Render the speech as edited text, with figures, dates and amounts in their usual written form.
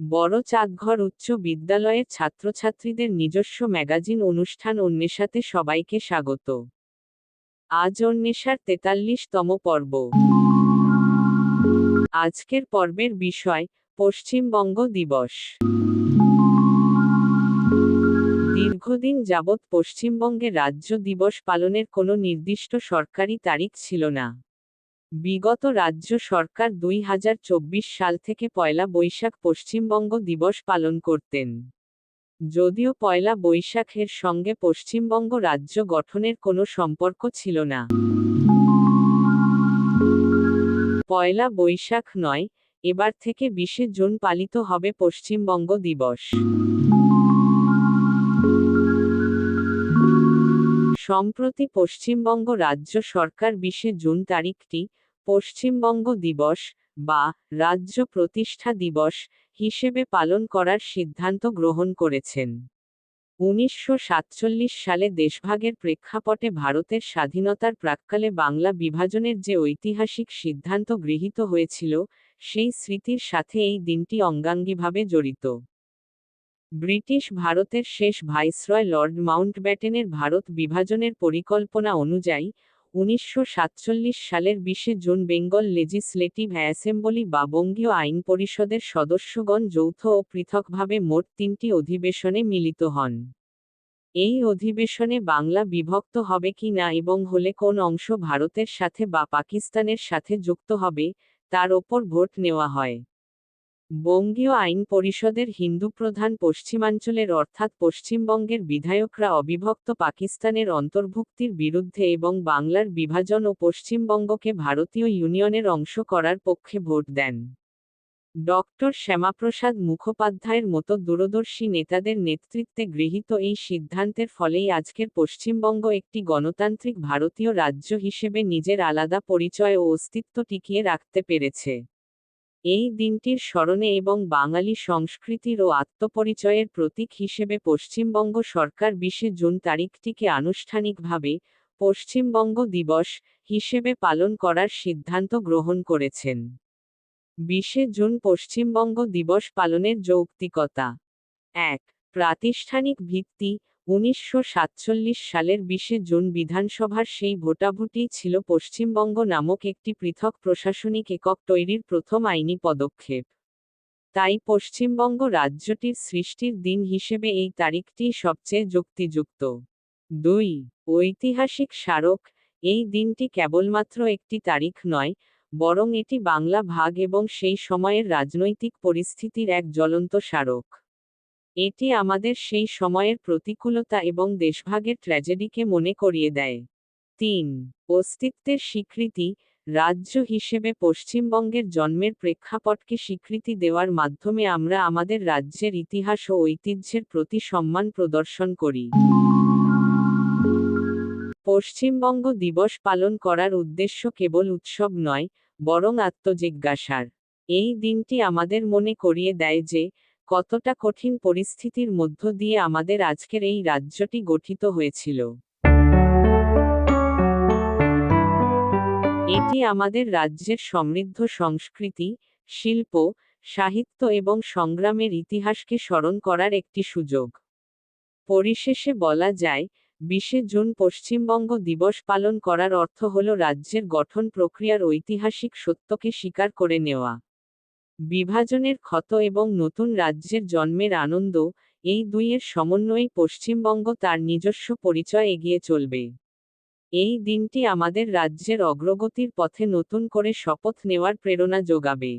বড় চাঁদঘর উচ্চ বিদ্যালয়ের ছাত্রছাত্রীদের নিজস্ব ম্যাগাজিন অনুষ্ঠান অন্বেষাতে সবাইকে স্বাগত। আজ অন্বেষার ৪৩তম পর্ব। আজকের পর্বের বিষয় পশ্চিমবঙ্গ দিবস। দীর্ঘদিন যাবৎ পশ্চিমবঙ্গে রাজ্য দিবস পালনের কোনো নির্দিষ্ট সরকারি তারিখ ছিল না। বিগত রাজ্য সরকার ২০২৪ সাল থেকে পয়লা বৈশাখ পশ্চিমবঙ্গ দিবস পালন করতেন। যদিও পয়লা বৈশাখের সঙ্গে পশ্চিমবঙ্গ রাজ্য গঠনের কোনো সম্পর্ক ছিল না। পয়লা বৈশাখ নয়, এবার থেকে ২০শে জুন পালিত হবে পশ্চিমবঙ্গ দিবস। সম্প্রতি পশ্চিমবঙ্গ রাজ্য সরকার ২০শে জুন তারিখটি পশ্চিমবঙ্গ দিবস বা রাজ্য প্রতিষ্ঠা দিবস হিসেবে পালন করার সিদ্ধান্ত গ্রহণ করেছেন। ১৯৪৭ সালে দেশভাগের প্রেক্ষাপটে ভারতের স্বাধীনতার প্রাক্কালে বাংলা বিভাজনের যে ঐতিহাসিক সিদ্ধান্ত গৃহীত হয়েছিল, সেই স্মৃতির সাথে এই দিনটি অঙ্গাঙ্গিভাবে জড়িত। ব্রিটিশ ভারতের শেষ ভাইসরয় লর্ড মাউন্টব্যাটেনের ভারত বিভাজনের পরিকল্পনা অনুযায়ী ১৯৪৭ সালের ২০শে জুন বেঙ্গল লেজিসলেটিভ অ্যাসেম্বলি বা বঙ্গীয় আইন পরিষদের সদস্যগণ যৌথ ও পৃথকভাবে মোট ৩টি অধিবেশনে মিলিত হন। এই অধিবেশনে বাংলা বিভক্ত হবে কি না এবং হলে কোন অংশ ভারতের সাথে বা পাকিস্তানের সাথে যুক্ত হবে, তার ওপর ভোট নেওয়া হয়। বঙ্গীয় আইন পরিষদের হিন্দু প্রধান পশ্চিমাঞ্চলের অর্থাৎ পশ্চিমবঙ্গের বিধায়করা অবিভক্ত পাকিস্তানের অন্তর্ভুক্তির বিরুদ্ধে এবং বাংলার বিভাজন ও পশ্চিমবঙ্গকে ভারতীয় ইউনিয়নের অংশ করার পক্ষে ভোট দেন। ডক্টর শ্যামাপ্রসাদ মুখোপাধ্যায়ের মতো দূরদর্শী নেতাদের নেতৃত্বে গৃহীত এই সিদ্ধান্তের ফলেই আজকের পশ্চিমবঙ্গ একটি গণতান্ত্রিক ভারতীয় রাজ্য হিসেবে নিজের আলাদা পরিচয় ও অস্তিত্ব টিকিয়ে রাখতে পেরেছে। এই দিনটির স্মরণে এবং বাঙালি সংস্কৃতির ও আত্মপরিচয়ের প্রতীক হিসেবে পশ্চিমবঙ্গ সরকার ২০শে জুন তারিখটিকে আনুষ্ঠানিকভাবে পশ্চিমবঙ্গ দিবস হিসেবে পালন করার সিদ্ধান্ত গ্রহণ করেছেন। ২০শে জুন পশ্চিমবঙ্গ দিবস পালনের যৌক্তিকতা। ১. প্রাতিষ্ঠানিক ভিত্তি। ১৯৪৭ সালের ২০শে জুন বিধানসভার সেই ভোটাভুটিই ছিল পশ্চিমবঙ্গ নামক একটি পৃথক প্রশাসনিক একক তৈরির প্রথম আইনি পদক্ষেপ। তাই পশ্চিমবঙ্গ রাজ্যটির সৃষ্টির দিন হিসেবে এই তারিখটিই সবচেয়ে যুক্তিযুক্ত। ২. ঐতিহাসিক স্মারক। এই দিনটি কেবলমাত্র একটি তারিখ নয়, বরং এটি বাংলা ভাগ এবং সেই সময়ের রাজনৈতিক পরিস্থিতির এক জ্বলন্ত স্মারক। এটি আমাদের সেই সময়ের প্রতিকূলতা এবং দেশভাগের ট্র্যাজেডিকে মনে করিয়ে দেয়। ৩. অস্তিত্বের স্বীকৃতি। রাজ্য হিসেবে পশ্চিমবঙ্গের জন্মের প্রেক্ষাপটকে স্বীকৃতি দেওয়ার মাধ্যমে আমরা আমাদের রাজ্যের ইতিহাস ও ঐতিহ্যের প্রতি সম্মান প্রদর্শন করি। পশ্চিমবঙ্গ দিবস পালন করার উদ্দেশ্য কেবল উৎসব নয়, বরং আত্মজিজ্ঞাসার। এই দিনটি আমাদের মনে করিয়ে দেয় যে, কতটা কঠিন পরিস্থিতির মধ্য দিয়ে আমাদের আজকের এই রাজ্যটি গঠিত হয়েছিল। এটি আমাদের রাজ্যের সমৃদ্ধ সংস্কৃতি, শিল্প, সাহিত্য এবং সংগ্রামের ইতিহাসকে স্মরণ করার একটি সুযোগ। পরিশেষে বলা যায়, ২০শে জুন পশ্চিমবঙ্গ দিবস পালন করার অর্থ হল রাজ্যের গঠন প্রক্রিয়ার ঐতিহাসিক সত্যকে স্বীকার করে নেওয়া। বিভাজনের ক্ষত এবং নতুন রাজ্যের জন্মের আনন্দ, এই দুইয়ের সমন্বয়েই পশ্চিমবঙ্গ তার নিজস্ব পরিচয় এগিয়ে চলবে। এই দিনটি আমাদের রাজ্যের অগ্রগতির পথে নতুন করে শপথ নেওয়ার প্রেরণা যোগাবে।